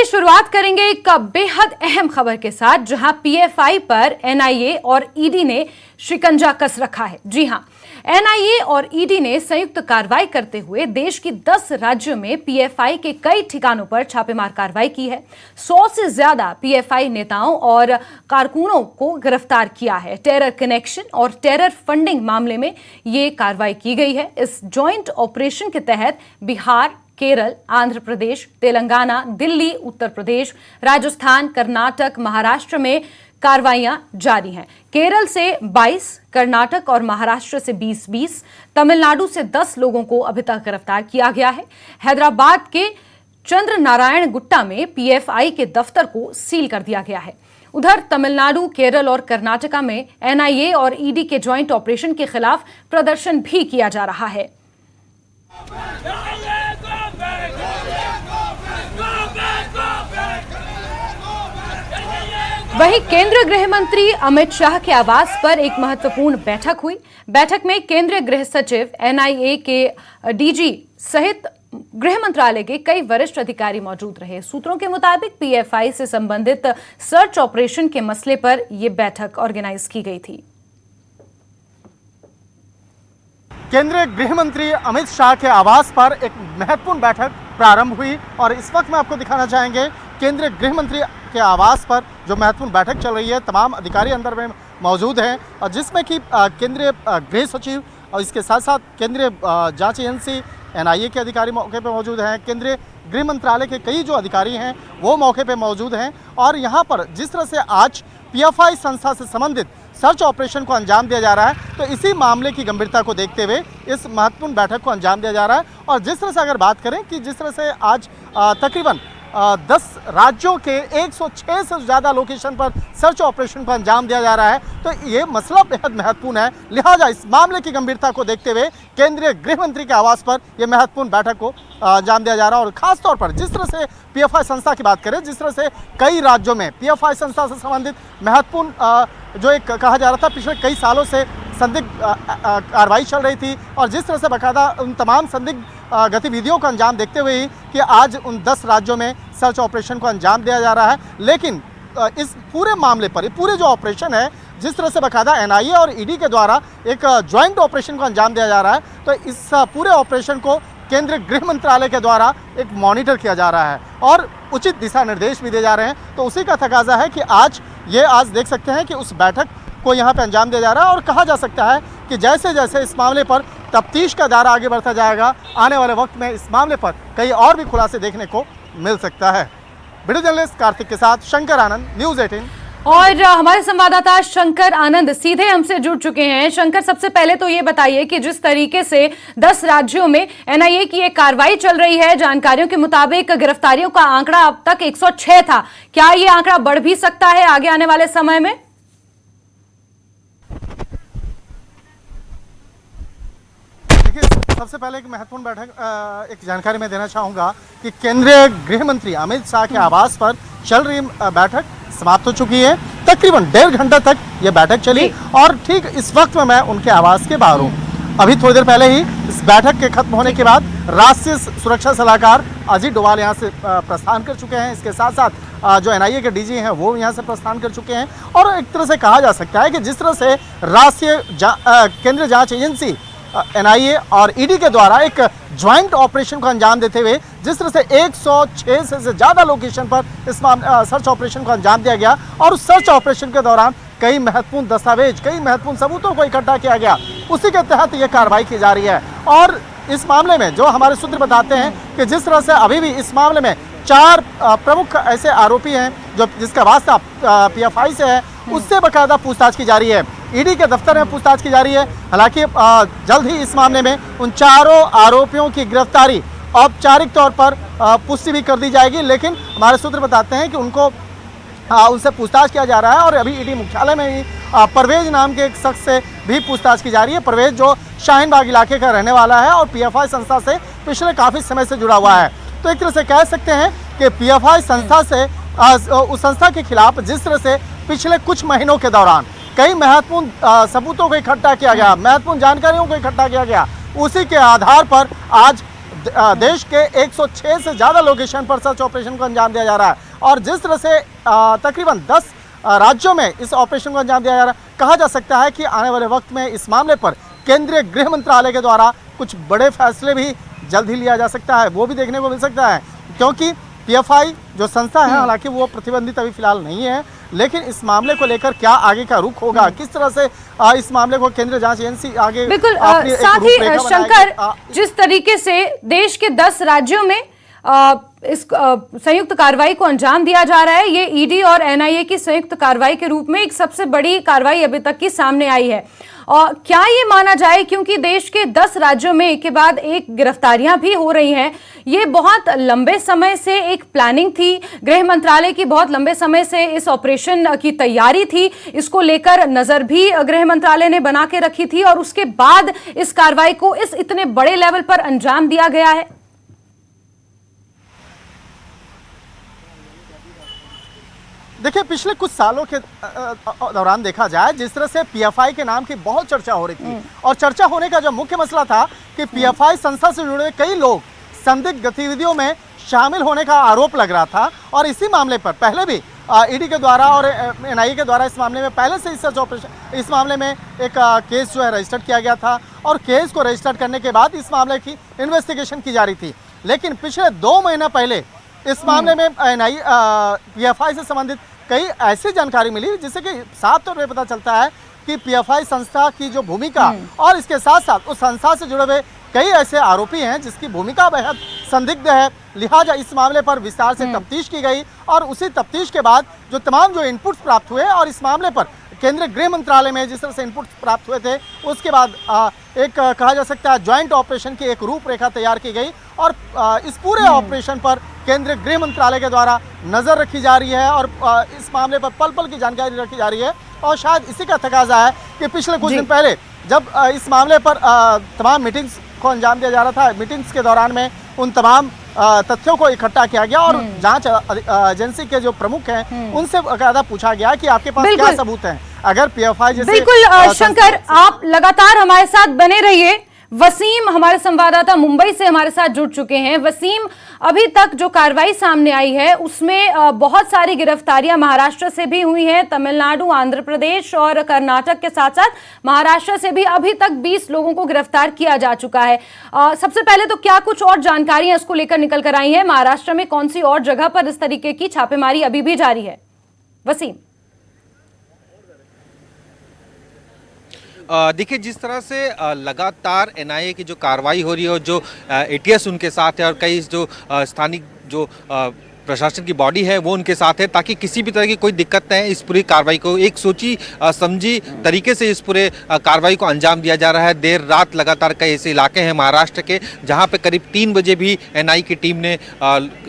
की शुरुआत करेंगे एक बेहद अहम खबर के साथ, जहां पीएफआई पर एनआईए और ईडी ने शिकंजा कस रखा है। जी हां, एनआईए और ईडी ने संयुक्त कार्रवाई करते हुए देश की 10 राज्यों में पीएफआई के कई ठिकानों पर छापेमार कार्रवाई की है। 100 से ज्यादा पीएफआई नेताओं और कारकुनों को गिरफ्तार किया है। टेरर कनेक्शन और टेरर फंडिंग मामले में ये कार्रवाई की गई है। इस ज्वाइंट ऑपरेशन के तहत बिहार, केरल, आंध्र प्रदेश, तेलंगाना, दिल्ली, उत्तर प्रदेश, राजस्थान, कर्नाटक, महाराष्ट्र में कार्रवाइयां जारी हैं। केरल से 22, कर्नाटक और महाराष्ट्र से 20-20, तमिलनाडु से 10 लोगों को अभी तक गिरफ्तार किया गया है। हैदराबाद के चंद्र नारायण गुट्टा में पीएफआई के दफ्तर को सील कर दिया गया है। उधर तमिलनाडु, केरल और कर्नाटका में एनआईए और ईडी के ज्वाइंट ऑपरेशन के खिलाफ प्रदर्शन भी किया जा रहा है। वहीं केंद्रीय गृह मंत्री अमित शाह के आवास पर एक महत्वपूर्ण बैठक हुई। बैठक में केंद्रीय गृह सचिव, एनआईए के डीजी सहित गृह मंत्रालय के कई वरिष्ठ अधिकारी मौजूद रहे। सूत्रों के मुताबिक पीएफआई से संबंधित सर्च ऑपरेशन के मसले पर यह बैठक ऑर्गेनाइज की गई थी। केंद्रीय गृह मंत्री अमित शाह के आवास पर एक महत्वपूर्ण बैठक प्रारंभ हुई और इस वक्त मैं आपको दिखाना चाहेंगे केंद्रीय गृह मंत्री के आवास पर जो महत्वपूर्ण बैठक चल रही है। तमाम अधिकारी अंदर में मौजूद हैं और जिसमें कि केंद्रीय गृह सचिव और इसके साथ साथ केंद्रीय जांच एजेंसी एनआईए के अधिकारी मौके पर मौजूद हैं। केंद्रीय गृह मंत्रालय के कई जो अधिकारी हैं वो मौके पर मौजूद हैं और यहाँ पर जिस तरह से आज पीएफआई संस्था से संबंधित सर्च ऑपरेशन को अंजाम दिया जा रहा है, तो इसी मामले की गंभीरता को देखते हुए इस महत्वपूर्ण बैठक को अंजाम दिया जा रहा है। और जिस तरह से अगर बात करें कि जिस तरह से आज तकरीबन 10 राज्यों के 106 से ज़्यादा लोकेशन पर सर्च ऑपरेशन को अंजाम दिया जा रहा है, तो ये मसला बेहद महत्वपूर्ण है। लिहाजा इस मामले की गंभीरता को देखते हुए केंद्रीय गृह मंत्री के आवास पर यह महत्वपूर्ण बैठक को अंजाम दिया जा रहा है। और खासतौर पर जिस तरह से पीएफआई संस्था की बात करें, जिस तरह से कई राज्यों में पीएफआई संस्था से संबंधित महत्वपूर्ण जो एक कहा जा रहा था पिछले कई सालों से संदिग्ध कार्रवाई चल रही थी और जिस तरह से बाकायदा उन तमाम संदिग्ध गतिविधियों को अंजाम देखते हुए ही कि आज उन 10 राज्यों में सर्च ऑपरेशन को अंजाम दिया जा रहा है। लेकिन इस पूरे मामले पर, पूरे जो ऑपरेशन है, जिस तरह से बाकायदा एनआईए और ईडी के द्वारा एक ज्वाइंट ऑपरेशन को अंजाम दिया जा रहा है, तो इस पूरे ऑपरेशन को केंद्रीय गृह मंत्रालय के द्वारा एक मॉनिटर किया जा रहा है और उचित दिशा निर्देश भी दिए जा रहे हैं। तो उसी का तकाजा है कि आज देख सकते हैं कि उस बैठक को यहाँ पे अंजाम दिया जा रहा है और कहा जा सकता है कि जैसे जैसे इस मामले पर तफ्तीश का दायरा आगे बढ़ता जाएगा, आने वाले वक्त में इस मामले पर कई और भी खुलासे देखने को मिल सकता है। वीडियो जर्नलिस्ट कार्तिक के साथ शंकर आनंद, न्यूज़ 18। और हमारे संवाददाता शंकर आनंद सीधे हमसे जुड़ चुके हैं। शंकर, सबसे पहले तो ये बताइए कि जिस तरीके से 10 राज्यों में एनआईए की एक कार्रवाई चल रही है, जानकारियों के मुताबिक गिरफ्तारियों का आंकड़ा अब तक 106 था। क्या ये आंकड़ा बढ़ भी सकता है आगे आने वाले समय में? सबसे पहले एक महत्वपूर्ण बैठक एक जानकारी मैं देना चाहूँगा कि केंद्रीय गृह मंत्री अमित शाह के आवास पर चल रही बैठक समाप्त हो चुकी है। तकरीबन 1.5 घंटा तक ये बैठक चली और ठीक इस वक्त में मैं उनके आवास के बाहर हूँ। अभी थोड़ी देर पहले ही इस बैठक के खत्म होने के बाद राष्ट्रीय सुरक्षा सलाहकार अजीत डोभाल यहाँ से प्रस्थान कर चुके हैं। इसके साथ साथ जो एनआईए के डीजी हैं वो यहाँ से प्रस्थान कर चुके हैं और एक तरह से कहा जा सकता है कि जिस तरह से राष्ट्रीय केंद्रीय जांच एजेंसी एनआईए और ईडी के द्वारा एक ज्वाइंट ऑपरेशन को अंजाम देते हुए जिस तरह से 106 से ज़्यादा लोकेशन पर इस सर्च ऑपरेशन को अंजाम दिया गया और उस सर्च ऑपरेशन के दौरान कई महत्वपूर्ण दस्तावेज, कई महत्वपूर्ण सबूतों को इकट्ठा किया गया, उसी के तहत ये कार्रवाई की जा रही है। और इस मामले में जो हमारे सूत्र बताते हैं कि जिस तरह से अभी भी इस मामले में 4 प्रमुख ऐसे आरोपी हैं जो जिसका वास्ता पीएफआई से है, उससे बाकायदा पूछताछ की जा रही है। ईडी के दफ्तर में पूछताछ की जा रही है। हालांकि जल्द ही इस मामले में उन चारों आरोपियों की गिरफ्तारी औपचारिक तौर पर पुष्टि भी कर दी जाएगी, लेकिन हमारे सूत्र बताते हैं कि उनसे पूछताछ किया जा रहा है और अभी ईडी मुख्यालय में ही परवेज नाम के एक शख्स से भी पूछताछ की जा रही है। परवेज जो शाहीन बाग इलाके का रहने वाला है और पीएफआई संस्था से पिछले काफ़ी समय से जुड़ा हुआ है। तो एक तरह से कह सकते हैं कि पीएफआई संस्था से उस संस्था के खिलाफ जिस तरह से पिछले कुछ महीनों के दौरान कई महत्वपूर्ण सबूतों को इकट्ठा किया गया, महत्वपूर्ण जानकारियों को इकट्ठा किया गया, उसी के आधार पर आज देश के 106 से ज़्यादा लोकेशन पर सर्च ऑपरेशन को अंजाम दिया जा रहा है और जिस तरह से तकरीबन 10 राज्यों में इस ऑपरेशन को अंजाम दिया जा रहा है, कहा जा सकता है कि आने वाले वक्त में इस मामले पर केंद्रीय गृह मंत्रालय के द्वारा कुछ बड़े फैसले भी जल्द ही लिया जा सकता है, वो भी देखने को मिल सकता है। क्योंकि पीएफआई जो संस्था है, हालांकि वो प्रतिबंधित अभी फिलहाल नहीं है, लेकिन इस मामले को लेकर क्या आगे का रुख होगा, किस तरह से इस मामले को केंद्रीय जांच एजेंसी आगे बिल्कुल साथ ही शंकर, जिस तरीके से देश के 10 राज्यों में इस संयुक्त कार्रवाई को अंजाम दिया जा रहा है, ये ईडी और एनआईए की संयुक्त कार्रवाई के रूप में एक सबसे बड़ी कार्रवाई अभी तक की सामने आई है। और क्या ये माना जाए, क्योंकि देश के 10 राज्यों में एक के बाद एक गिरफ्तारियां भी हो रही हैं, ये बहुत लंबे समय से एक प्लानिंग थी, गृह मंत्रालय की बहुत लंबे समय से इस ऑपरेशन की तैयारी थी, इसको लेकर नजर भी गृह मंत्रालय ने बना के रखी थी और उसके बाद इस कार्रवाई को इस इतने बड़े लेवल पर अंजाम दिया गया है। देखिए, पिछले कुछ सालों के दौरान देखा जाए, जिस तरह से पीएफआई के नाम की बहुत चर्चा हो रही थी और चर्चा होने का जो मुख्य मसला था कि पीएफआई संस्था से जुड़े कई लोग संदिग्ध गतिविधियों में शामिल होने का आरोप लग रहा था और इसी मामले पर पहले भी ईडी के द्वारा और एनआईए के द्वारा इस मामले में पहले से सर्च ऑपरेशन, इस मामले में एक केस जो है रजिस्टर किया गया था और केस को रजिस्टर करने के बाद इस मामले की इन्वेस्टिगेशन की जा रही थी। लेकिन पिछले 2 महीना पहले इस मामले में पीएफआई से संबंधित कई ऐसी जानकारी मिली जिससे कि साफ तौर पर पता चलता है कि पीएफआई संस्था की जो भूमिका और इसके साथ साथ उस संस्था से जुड़े हुए कई ऐसे आरोपी हैं जिसकी भूमिका बेहद संदिग्ध है। लिहाजा इस मामले पर विस्तार से तफ्तीश की गई और उसी तफ्तीश के बाद जो तमाम जो इनपुट्स प्राप्त हुए और इस मामले पर केंद्रीय गृह मंत्रालय में जिस तरह से इनपुट प्राप्त हुए थे, उसके बाद एक कहा जा सकता है ज्वाइंट ऑपरेशन की एक रूपरेखा तैयार की गई और इस पूरे ऑपरेशन पर केंद्रीय गृह मंत्रालय के द्वारा नज़र रखी जा रही है और इस मामले पर पल पल की जानकारी रखी जा रही है। और शायद इसी का तकाजा है कि पिछले कुछ दिन पहले जब इस मामले पर तमाम मीटिंग्स को अंजाम दिया जा रहा था, मीटिंग्स के दौरान में उन तमाम तथ्यों को इकट्ठा किया गया और जांच एजेंसी के जो प्रमुख हैं उनसे बाकायदा पूछा गया कि आपके पास क्या सबूत हैं। अगर पीएफआई जैसे बिल्कुल शंकर, आप लगातार हमारे साथ बने रहिए। वसीम हमारे संवाददाता मुंबई से हमारे साथ जुड़ चुके हैं। वसीम, अभी तक जो कार्रवाई सामने आई है उसमें बहुत सारी गिरफ्तारियां महाराष्ट्र से भी हुई हैं, तमिलनाडु, आंध्र प्रदेश और कर्नाटक के साथ साथ महाराष्ट्र से भी अभी तक 20 लोगों को गिरफ्तार किया जा चुका है। सबसे पहले तो क्या कुछ और जानकारियां इसको लेकर निकल कर आई हैं? महाराष्ट्र में कौन सी और जगह पर इस तरीके की छापेमारी अभी भी जारी है? वसीम। देखिए, जिस तरह से लगातार एनआईए की जो कार्रवाई हो रही है और जो एटीएस उनके साथ है और कई जो स्थानिक जो प्रशासन की बॉडी है वो उनके साथ है, ताकि किसी भी तरह की कोई दिक्कत न है। इस पूरी कार्रवाई को एक सोची समझी तरीके से इस पूरे कार्रवाई को अंजाम दिया जा रहा है। देर रात लगातार कई ऐसे इलाके हैं महाराष्ट्र के जहां पे करीब 3 बजे भी एनआईए की टीम ने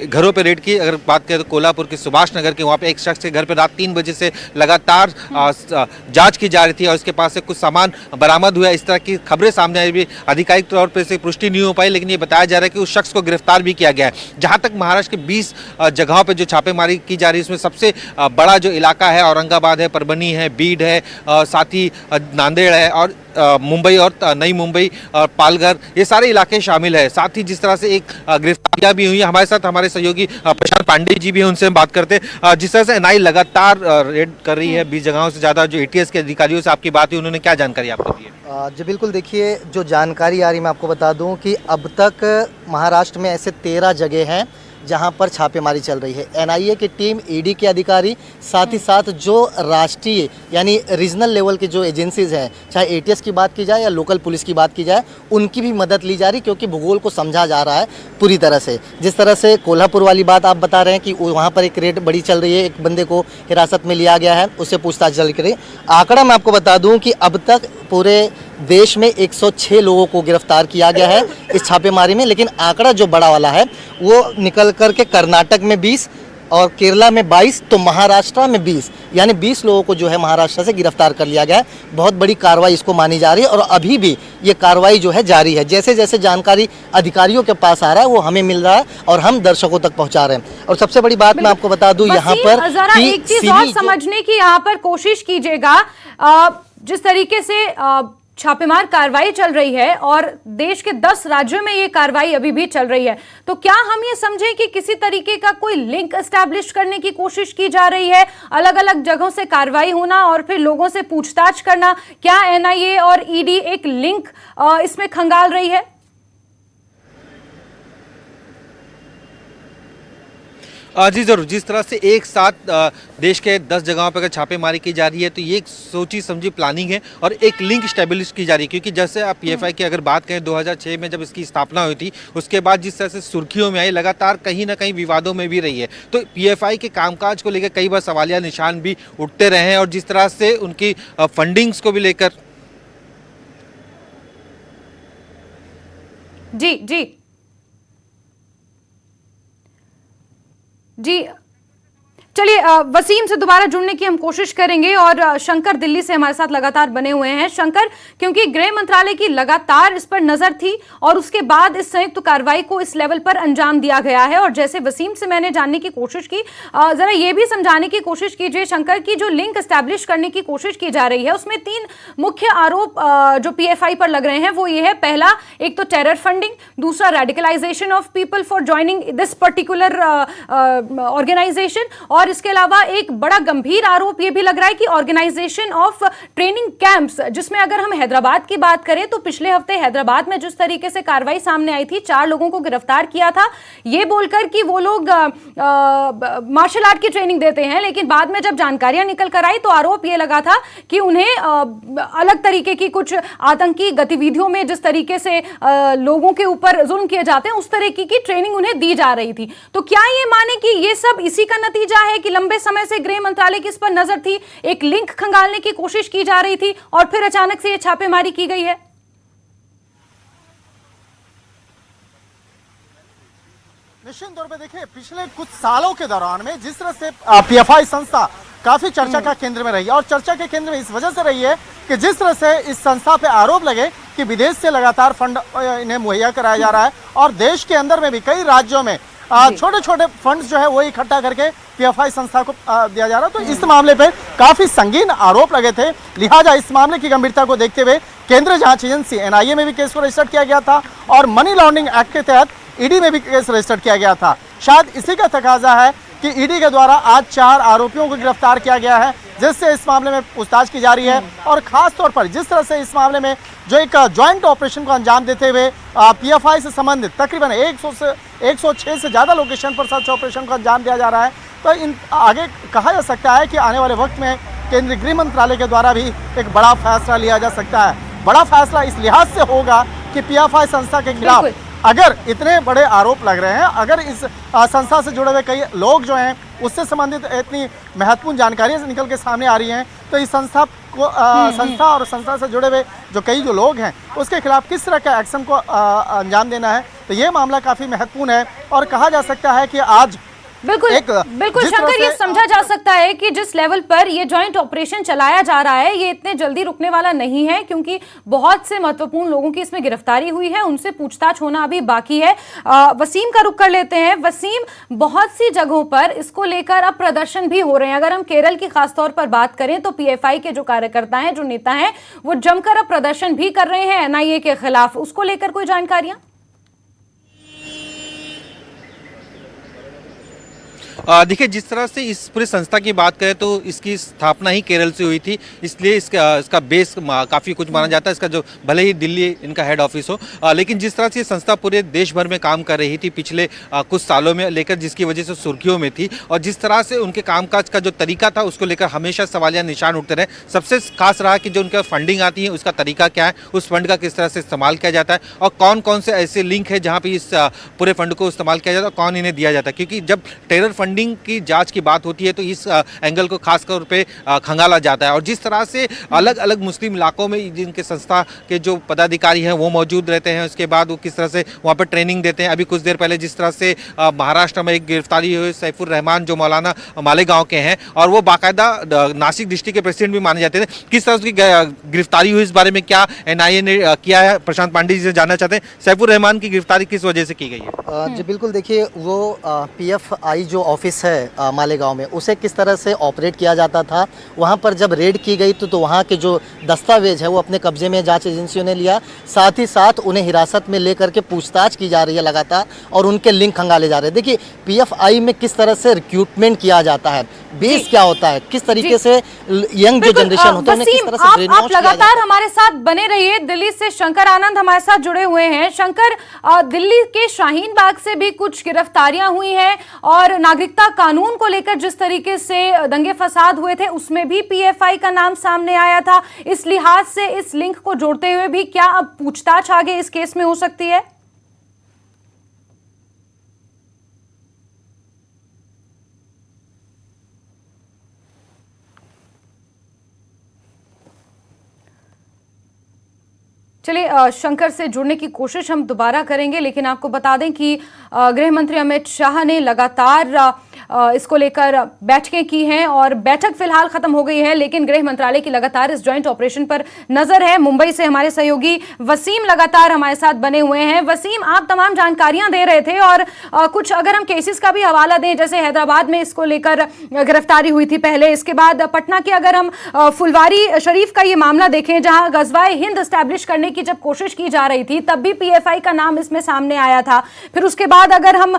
घरों पे रेड की। अगर बात करें तो कोल्हापुर के सुभाष नगर के वहाँ पे एक शख्स के घर पे रात 3 बजे से लगातार जाँच की जा रही थी और उसके पास से कुछ सामान बरामद हुआ। इस तरह की खबरें सामने आई भी, आधिकारिक तौर पर इसे पुष्टि नहीं हो पाई, लेकिन ये बताया जा रहा है कि उस शख्स को गिरफ्तार भी किया गया है। जहाँ तक महाराष्ट्र के 20 जगहों पे जो छापेमारी की जा रही है उसमें सबसे बड़ा जो इलाका है औरंगाबाद है, परभनी है, बीड है, साथ ही नांदेड़ है और मुंबई और नई मुंबई और पालघर, ये सारे इलाके शामिल है। साथ ही जिस तरह से एक गिरफ्तारियां भी हुई है, हमारे साथ हमारे सहयोगी प्रशांत पांडे जी भी हैं, उनसे हम बात करते हैं। जिस तरह से एनआईए लगातार रेड कर रही है 20 जगहों से ज़्यादा, जो एटीएस के अधिकारियों से आपकी बात हुई, उन्होंने क्या जानकारी आपको दी है? जी बिल्कुल, देखिए जो जानकारी आ रही मैं आपको बता दूं कि अब तक महाराष्ट्र में ऐसे 13 जगह हैं जहां पर छापेमारी चल रही है। एनआईए की टीम, ईडी के अधिकारी, साथ ही साथ जो राष्ट्रीय यानी रीजनल लेवल की जो एजेंसीज हैं, चाहे एटीएस की बात की जाए या लोकल पुलिस की बात की जाए, उनकी भी मदद ली जा रही, क्योंकि भूगोल को समझा जा रहा है पूरी तरह से। जिस तरह से कोल्हापुर वाली बात आप बता रहे हैं कि वहाँ पर एक रेड बड़ी चल रही है, एक बंदे को हिरासत में लिया गया है, उससे पूछताछ चल रही। आंकड़ा मैं आपको बता दूँ कि अब तक पूरे देश में 106 लोगों को गिरफ्तार किया गया है इस छापेमारी में, लेकिन आंकड़ा जो बड़ा वाला है वो निकल करके कर्नाटक में 20 और केरला में 22, तो महाराष्ट्र में 20, यानी 20 लोगों को जो है महाराष्ट्र से गिरफ्तार कर लिया गया है। बहुत बड़ी कार्रवाई इसको मानी जा रही है और अभी भी ये कार्रवाई जो है जारी है। जैसे जैसे जानकारी अधिकारियों के पास आ रहा है वो हमें मिल रहा है और हम दर्शकों तक पहुंचा रहे हैं। और सबसे बड़ी बात मैं आपको बता दूं यहाँ पर जरा एक चीज और समझने की यहाँ पर कोशिश कीजिएगा। जिस तरीके से छापेमार कार्रवाई चल रही है और देश के 10 राज्यों में ये कार्रवाई अभी भी चल रही है, तो क्या हम ये समझें कि किसी तरीके का कोई लिंक एस्टैब्लिश करने की कोशिश की जा रही है? अलग अलग जगहों से कार्रवाई होना और फिर लोगों से पूछताछ करना, क्या एनआईए और ईडी एक लिंक इसमें खंगाल रही है? जी जरूर, जिस तरह से एक साथ देश के 10 जगहों पर अगर छापेमारी की जा रही है तो ये एक सोची समझी प्लानिंग है और एक लिंक स्टेब्लिश की जा रही है। क्योंकि जैसे आप पीएफआई की अगर बात करें 2006 में जब इसकी स्थापना हुई थी, उसके बाद जिस तरह से सुर्खियों में आई, लगातार कहीं ना कहीं विवादों में भी रही है। तो पीएफआई के कामकाज को लेकर कई बार सवालिया निशान भी उठते रहे हैं और जिस तरह से उनकी फंडिंग्स को भी लेकर। जी जी जी, चलिए वसीम से दोबारा जुड़ने की हम कोशिश करेंगे और शंकर दिल्ली से हमारे साथ लगातार बने हुए हैं। शंकर, क्योंकि गृह मंत्रालय की लगातार इस पर नजर थी और उसके बाद इस संयुक्त कार्रवाई को इस लेवल पर अंजाम दिया गया है, और जैसे वसीम से मैंने जानने की कोशिश की, जरा ये भी समझाने की कोशिश कीजिए शंकर की जो लिंक एस्टैब्लिश करने की कोशिश की जा रही है उसमें 3 मुख्य आरोप जो पीएफआई पर लग रहे हैं वो ये है। पहला, एक तो टेरर फंडिंग, दूसरा radicalisation of people for joining this particular organisation, और इसके अलावा एक बड़ा गंभीर आरोप यह भी लग रहा है कि ऑर्गेनाइजेशन ऑफ ट्रेनिंग कैंप्स, जिसमें अगर हम हैदराबाद की बात करें तो पिछले हफ्ते हैदराबाद में जिस तरीके से कार्रवाई सामने आई थी, 4 लोगों को गिरफ्तार किया था ये बोलकर कि वो लोग मार्शल आर्ट की ट्रेनिंग देते हैं, लेकिन बाद में जब जानकारियां निकल कर आई तो आरोप यह लगा था कि उन्हें अलग तरीके की कुछ आतंकी गतिविधियों में जिस तरीके से लोगों के ऊपर जुल्म किए जाते हैं उस तरीके की ट्रेनिंग उन्हें दी जा रही थी। तो क्या ये माने कि ये सब इसी का नतीजा है कि लंबे समय से गृह मंत्रालय की इस पर नजर थी, एक लिंक खंगालने की कोशिश की जा रही थी और फिर अचानक से ये छापेमारी की गई है? निश्चित तौर पे देखिए, पिछले कुछ सालों के दौरान में जिस तरह से पीएफआई संस्था काफी चर्चा का केंद्र में रही है, और चर्चा के केंद्र में इस वजह से रही है कि जिस तरह से इस संस्था पे आरोप लगे कि विदेश से लगातार फंड इन्हें मुहैया कराया जा रहा है और देश के अंदर में भी कई राज्यों में छोटे छोटे फंड्स जो है वो इकट्ठा करके पीएफआई संस्था को दिया जा रहा है। तो इस मामले पे काफी संगीन आरोप लगे थे, लिहाजा इस मामले की गंभीरता को देखते हुए केंद्रीय जांच एजेंसी एनआईए में भी केस को रजिस्टर किया गया था और मनी लॉन्ड्रिंग एक्ट के तहत ईडी में भी केस रजिस्टर किया गया था। शायद इसी का तकाजा है कि ईडी के द्वारा आज 4 आरोपियों को गिरफ्तार किया गया है, जिससे इस मामले में पूछताछ की जा रही है। और खास तौर पर जिस तरह से इस मामले में जो एक ज्वाइंट ऑपरेशन को अंजाम देते हुए पीएफआई से संबंधित तकरीबन 106 से ज़्यादा लोकेशन पर सर्च ऑपरेशन को अंजाम दिया जा रहा है, तो इन आगे कहा जा सकता है कि आने वाले वक्त में केंद्रीय गृह मंत्रालय के द्वारा भी एक बड़ा फैसला लिया जा सकता है। बड़ा फैसला इस लिहाज से होगा कि पीएफआई संस्था के खिलाफ अगर इतने बड़े आरोप लग रहे हैं, अगर इस संस्था से जुड़े हुए कई लोग जो हैं उससे संबंधित इतनी महत्वपूर्ण जानकारियां से निकल के सामने आ रही हैं, तो इस संस्था को संस्था और संस्था से जुड़े हुए जो कई जो लोग हैं उसके खिलाफ किस तरह के एक्शन को अंजाम देना है, तो ये मामला काफ़ी महत्वपूर्ण है। और कहा जा सकता है कि आज बिल्कुल शंकर, ये समझा जा सकता है कि जिस लेवल पर ये जॉइंट ऑपरेशन चलाया जा रहा है ये इतने जल्दी रुकने वाला नहीं है, क्योंकि बहुत से महत्वपूर्ण लोगों की इसमें गिरफ्तारी हुई है, उनसे पूछताछ होना अभी बाकी है। वसीम का रुख कर लेते हैं। वसीम, बहुत सी जगहों पर इसको लेकर अब प्रदर्शन भी हो रहे हैं। अगर हम केरल की खासतौर पर बात करें तो पीएफआई के जो कार्यकर्ता हैं, जो नेता हैं, वो जमकर अब प्रदर्शन भी कर रहे हैं एनआईए के खिलाफ। उसको लेकर कोई जानकारियां? देखिए, जिस तरह से इस पूरी संस्था की बात करें तो इसकी स्थापना ही केरल से हुई थी, इसलिए इसका बेस काफ़ी कुछ माना जाता है। इसका जो भले ही दिल्ली इनका हेड ऑफिस हो, लेकिन जिस तरह से ये संस्था पूरे देश भर में काम कर रही थी पिछले कुछ सालों में लेकर, जिसकी वजह से सुर्खियों में थी, और जिस तरह से उनके कामकाज का जो तरीका था उसको लेकर हमेशा सवालिया निशान उठते रहे। सबसे खास रहा कि जो उनका फंडिंग आती है उसका तरीका क्या है, उस फंड का किस तरह से इस्तेमाल किया जाता है और कौन कौन से ऐसे लिंक है जहाँ पर इस पूरे फंड को इस्तेमाल किया जाता है, कौन इन्हें दिया जाता है। क्योंकि जब टेरर फंडिंग की जांच की बात होती है तो इस एंगल को खास तौर पे खंगाला जाता है। और जिस तरह से अलग अलग मुस्लिम इलाकों में जिनके संस्था के जो पदाधिकारी हैं वो मौजूद रहते हैं, उसके बाद वो किस तरह से वहाँ पर ट्रेनिंग देते हैं। अभी कुछ देर पहले जिस तरह से महाराष्ट्र में एक गिरफ्तारी हुई सैफुर रहमान, जो मौलाना मालेगांव के हैं और वो बाकायदा नासिक डिस्ट्रिक्ट के प्रेसिडेंट भी माने जाते थे, किस तरह की गिरफ्तारी हुई, इस बारे में क्या एनआईए ने किया है, प्रशांत पांडे जी से जानना चाहते हैं। सैफुर रहमान की गिरफ्तारी किस वजह से की गई है? जी बिल्कुल, देखिए वो पीएफआई जो ऑफिस है मालेगांव में, उसे किस तरह से ऑपरेट किया जाता था। वहाँ पर जब रेड की गई तो वहाँ के जो दस्तावेज है वो अपने कब्जे में जांच एजेंसियों ने लिया, साथ ही साथ उन्हें हिरासत में लेकर के पूछताछ की जा रही है लगातार और उनके लिंक खंगाले जा रहे हैं। देखिए पीएफआई में किस तरह से रिक्रूटमेंट किया जाता है, बेस क्या होता है, किस तरीके से यंग जो जनरेशन होता है उन्हें किस तरह से आप लगातार हमारे साथ बने रहिए। दिल्ली से शंकर आनंद हमारे साथ जुड़े हुए हैं। शंकर, दिल्ली के शाहीन बाग से भी कुछ गिरफ्तारियां हुई हैं और नागरिकता कानून को लेकर जिस तरीके से दंगे फसाद हुए थे उसमें भी पीएफआई का नाम सामने आया था। इस लिहाज से इस लिंक को जोड़ते हुए भी क्या अब पूछताछ आगे इस केस में हो सकती है? चलिए शंकर से जुड़ने की कोशिश हम दोबारा करेंगे, लेकिन आपको बता दें कि गृह मंत्री अमित शाह ने लगातार इसको लेकर बैठकें की हैं और बैठक फिलहाल खत्म हो गई है, लेकिन गृह मंत्रालय की लगातार इस जॉइंट ऑपरेशन पर नजर है। मुंबई से हमारे सहयोगी वसीम लगातार हमारे साथ बने हुए हैं। वसीम, आप तमाम जानकारियां दे रहे थे और कुछ अगर हम केसेस का भी हवाला दें, जैसे हैदराबाद में इसको लेकर गिरफ्तारी हुई थी पहले, इसके बाद पटना के अगर हम फुलवारी शरीफ का ये मामला देखें जहां गजवाए हिंद एस्टैब्लिश करने की जब कोशिश की जा रही थी तब भी पीएफआई का नाम इसमें सामने आया था। फिर उसके बाद अगर हम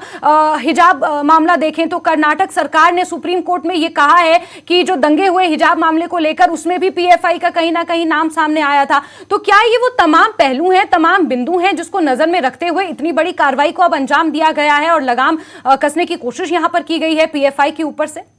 हिजाब मामला देखें तो कर्नाटक सरकार ने सुप्रीम कोर्ट में यह कहा है कि जो दंगे हुए हिजाब मामले को लेकर उसमें भी पीएफआई का कहीं ना कहीं नाम सामने आया था। तो क्या ये वो तमाम पहलू हैं, तमाम बिंदु हैं जिसको नजर में रखते हुए इतनी बड़ी कार्रवाई को अब अंजाम दिया गया है और लगाम कसने की कोशिश यहां पर की गई है पीएफआई के ऊपर से?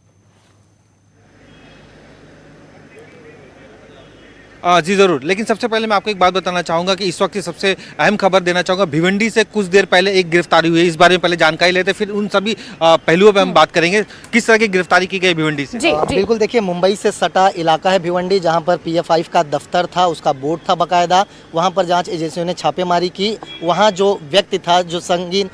जी ज़रूर, लेकिन सबसे पहले मैं आपको एक बात बताना चाहूँगा कि इस वक्त की सबसे अहम खबर देना चाहूँगा। भिवंडी से कुछ देर पहले एक गिरफ्तारी हुई है, इस बारे में पहले जानकारी लेते फिर उन सभी पहलुओं पे हम बात करेंगे। किस तरह की गिरफ्तारी की गई भिवंडी से? जी, बिल्कुल, देखिए मुंबई से सटा इलाका है भिवंडी, जहाँ पर पीएफआई का दफ्तर था, उसका बोर्ड था बाकायदा। वहाँ पर जाँच एजेंसियों ने छापेमारी की। वहाँ जो व्यक्ति था, जो संगीन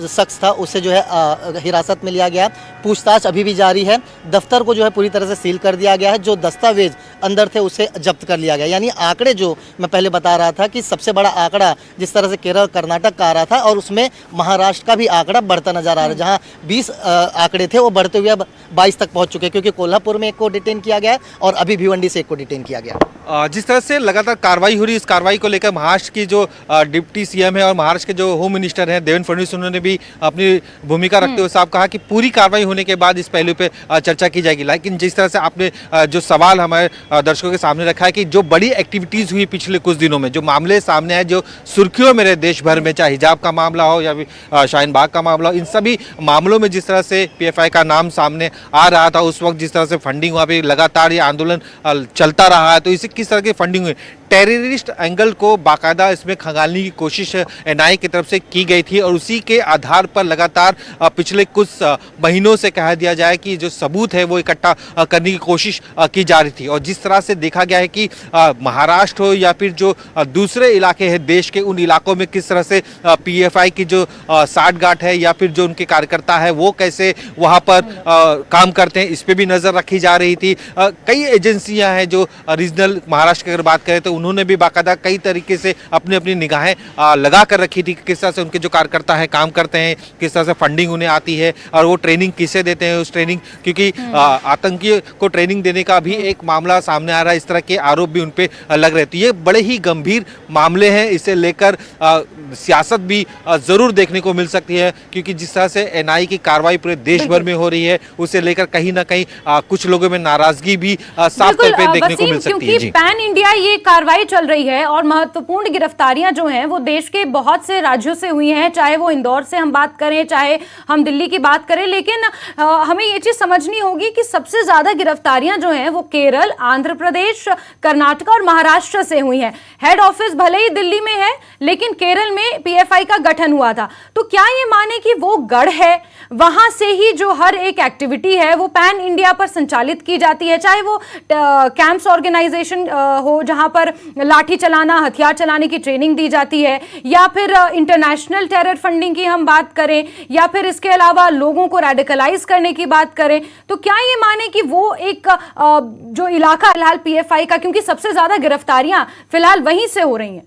शख्स था, उसे जो है हिरासत में लिया गया। पूछताछ अभी भी जारी है। दफ्तर को जो है पूरी तरह से सील कर दिया गया है। जो दस्तावेज अंदर थे उसे जब्त कर लिया गया। यानी आंकड़े जो मैं पहले बता रहा था कि सबसे बड़ा आंकड़ा जिस तरह से केरल कर्नाटक का आ रहा था और उसमें महाराष्ट्र का भी आंकड़ा बढ़ता नजर आ रहा है। जहां 20 आंकड़े थे वो बढ़ते हुए अब 22 तक पहुंच चुके हैं, क्योंकि कोल्हापुर में एक को डिटेन किया गया और अभी भिवंडी से एक को डिटेन किया गया। जिस तरह से लगातार कार्रवाई हो रही है, इस कार्रवाई को लेकर महाराष्ट्र की जो डिप्टी सीएम है और महाराष्ट्र के जो होम मिनिस्टर हैं देवेंद्र फडणवीस, उन्होंने भी अपनी भूमिका रखते हुए साफ कहा कि पूरी कार्रवाई होने के बाद इस पहलू पे चर्चा की जाएगी। लेकिन जिस तरह से आपने जो सवाल हमारे दर्शकों के सामने रखा है कि जो बड़ी एक्टिविटीज हुई पिछले कुछ दिनों में, जो मामले सामने आए, जो सुर्खियों में रहे देश भर में, चाहे हिजाब का मामला हो या फिर शाहीन बाग का मामला हो, इन सभी मामलों में जिस तरह से पीएफआई का नाम सामने आ रहा था, उस वक्त जिस तरह से फंडिंग वहाँ पे लगातार ये आंदोलन चलता रहा है, तो इसे किस तरह की फंडिंग हुई, टेररिस्ट एंगल को बाकायदा इसमें खंगालने की कोशिश एनआईए की तरफ से की गई थी और उसी के आधार पर लगातार पिछले कुछ महीनों से कह दिया जाए कि जो सबूत है वो इकट्ठा करने की कोशिश की जा रही थी। और जिस तरह से देखा गया है कि महाराष्ट्र हो या फिर जो दूसरे इलाके हैं देश के, उन इलाकों में किस तरह से पीएफआई की जो साठगांठ है या फिर जो उनके कार्यकर्ता है वो कैसे वहाँ पर काम करते हैं, इस पर भी नज़र रखी जा रही थी। कई एजेंसियाँ हैं जो रीजनल महाराष्ट्र की अगर बात करें तो उन्होंने भी बाकायदा कई तरीके से अपनी अपनी निगाहें लगा कर रखी थी, किस तरह से उनके जो कार्यकर्ता हैं काम करते हैं, किस तरह से फंडिंग उन्हें आती है और वो ट्रेनिंग किसे देते हैं, उस ट्रेनिंग, क्योंकि आतंकी को ट्रेनिंग देने का भी एक मामला सामने आ रहा है, इस तरह के आरोप भी उन पे लग रहे थे। ये बड़े ही गंभीर मामले हैं, इसे लेकर सियासत भी जरूर देखने को मिल सकती है, क्योंकि जिस तरह से एनआईए की कार्रवाई पूरे देश भर में हो रही है, उसे लेकर कहीं ना कहीं कुछ लोगों में नाराजगी भी साफ तौर पे देखने को मिल सकती है। पैन इंडिया ये कार्रवाई चल रही है और महत्वपूर्ण गिरफ्तारियां जो हैं वो देश के बहुत से राज्यों से हुई हैं, चाहे वो इंदौर से हम बात करें, चाहे हम दिल्ली की बात करें, लेकिन हमें ये चीज समझनी होगी कि सबसे ज्यादा गिरफ्तारियां जो हैं वो केरल, आंध्र प्रदेश, कर्नाटक और महाराष्ट्र से हुई हैं। हेड ऑफिस भले ही दिल्ली में है, लेकिन केरल में पीएफआई का गठन हुआ था। तो क्या ये माने कि वो गढ़ है, वहां से ही जो हर एक एक्टिविटी है वो पैन इंडिया पर संचालित की जाती है, चाहे वो कैंप्स ऑर्गेनाइजेशन हो जहां पर लाठी चलाना, हथियार चलाने की ट्रेनिंग दी जाती है, या फिर इंटरनेशनल टेरर फंडिंग की हम बात करें, या फिर इसके अलावा लोगों को रेडिकलाइज करने की बात करें, तो क्या ये माने कि वो एक जो इलाका फिलहाल पीएफआई का, क्योंकि सबसे ज्यादा गिरफ्तारियां फिलहाल वहीं से हो रही हैं?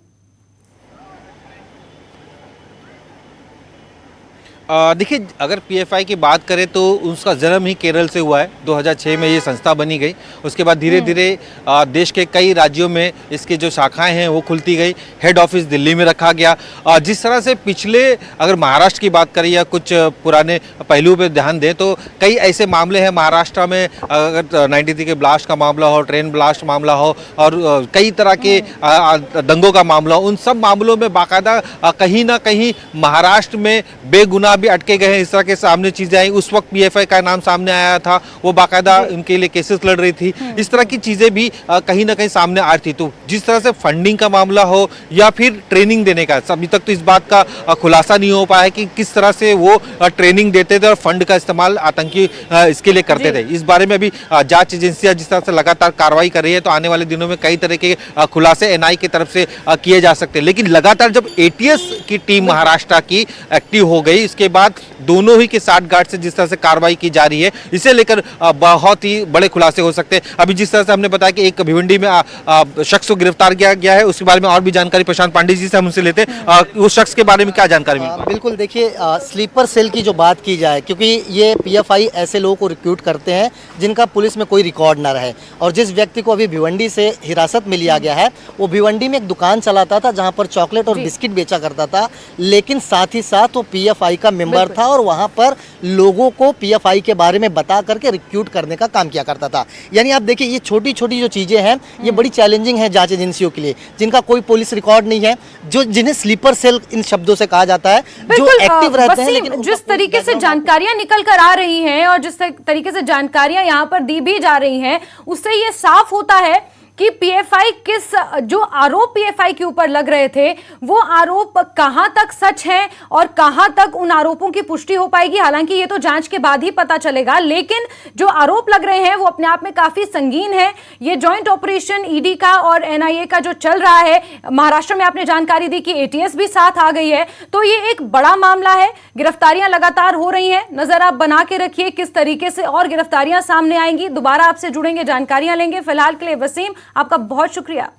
देखिए, अगर पीएफआई की बात करें तो उसका जन्म ही केरल से हुआ है। 2006 में ये संस्था बनी गई। उसके बाद धीरे धीरे देश के कई राज्यों में इसकी जो शाखाएं हैं वो खुलती गई। हेड ऑफिस दिल्ली में रखा गया। जिस तरह से पिछले, अगर महाराष्ट्र की बात करें या कुछ पुराने पहलुओं पे ध्यान दें तो कई ऐसे मामले हैं महाराष्ट्र में, अगर 93 के ब्लास्ट का मामला हो, ट्रेन ब्लास्ट मामला हो और कई तरह के दंगों का मामला हो, उन सब मामलों में बाकायदा कहीं ना कहीं महाराष्ट्र में बेगुनाह भी अटके गए हैं। इस तरह के सामने चीजें आई। उस वक्त पीएफआई का नाम सामने आया था, वो बाकायदा उनके लिए केसेस लड़ रही थी। इस तरह की चीजें भी कहीं ना कहीं सामने आ रही थी। तो जिस तरह से फंडिंग का मामला हो या फिर ट्रेनिंग देने का, अभी तक तो इस बात का खुलासा नहीं हो पाया है कि किस तरह से वो ट्रेनिंग देते थे और फंड का इस्तेमाल आतंकी इसके लिए करते थे। इस बारे में अभी जांच एजेंसियां जिस तरह से लगातार कार्रवाई कर रही है, तो आने वाले दिनों में कई तरह के खुलासे एनआईए की तरफ से किए जा सकते हैं। लेकिन लगातार जब एटीएस की टीम महाराष्ट्र की एक्टिव हो गई, इसके बाद दोनों ही के साठगांठ से जिस तरह से कार्रवाई की जा रही है, इसे लेकर बहुत ही बड़े खुलासे हो सकते हैं। अभी जिस तरह से हमने बताया कि एक भिवंडी में शख्स को गिरफ्तार किया गया है, उसके बारे में और भी जानकारी प्रशांत पांडे जी से हम उनसे लेते हैं। उस शख्स के बारे में क्या जानकारी मिली? बिल्कुल, देखिए, स्लीपर सेल की जो बात की जाए, क्योंकि ये पीएफआई ऐसे लोगों को रिक्रूट करते हैं जिनका पुलिस में कोई रिकॉर्ड ना रहे। और जिस व्यक्ति को अभी भिवंडी से हिरासत में लिया गया है, वो भिवंडी में एक दुकान चलाता था जहां पर चॉकलेट और बिस्किट बेचा करता था, लेकिन साथ ही साथ वो पीएफआई का मेंबर था और वहां पर लोगों को पीएफआई के बारे में बता करके रिक्रूट करने का काम किया करता था। यानी आप देखिए, ये छोटी छोटी जो चीजें हैं, ये बड़ी चैलेंजिंग है जांच एजेंसियों के लिए, जिनका कोई पुलिस रिकॉर्ड नहीं है, जो जिन्हें स्लीपर सेल इन शब्दों से कहा जाता है, जो एक्टिव रहते हैं। लेकिन जिस तरीके से जानकारियां निकल कर आ रही हैं और जिस तरीके से जानकारियां यहां पर दी भी जा रही हैं, उससे ये साफ होता है कि पीएफआई जो आरोप पीएफआई के ऊपर लग रहे थे, वो आरोप कहां तक सच हैं और कहां तक उन आरोपों की पुष्टि हो पाएगी, हालांकि ये तो जांच के बाद ही पता चलेगा। लेकिन जो आरोप लग रहे हैं वो अपने आप में काफी संगीन है। ये जॉइंट ऑपरेशन ईडी का और एनआईए का जो चल रहा है, महाराष्ट्र में आपने जानकारी दी कि एटीएस भी साथ आ गई है, तो ये एक बड़ा मामला है। गिरफ्तारियां लगातार हो रही हैं, नजर आप बना के रखिए किस तरीके से और गिरफ्तारियां सामने आएंगी। दोबारा आपसे जुड़ेंगे, जानकारियां लेंगे। फिलहाल के लिए वसीम, आपका बहुत शुक्रिया।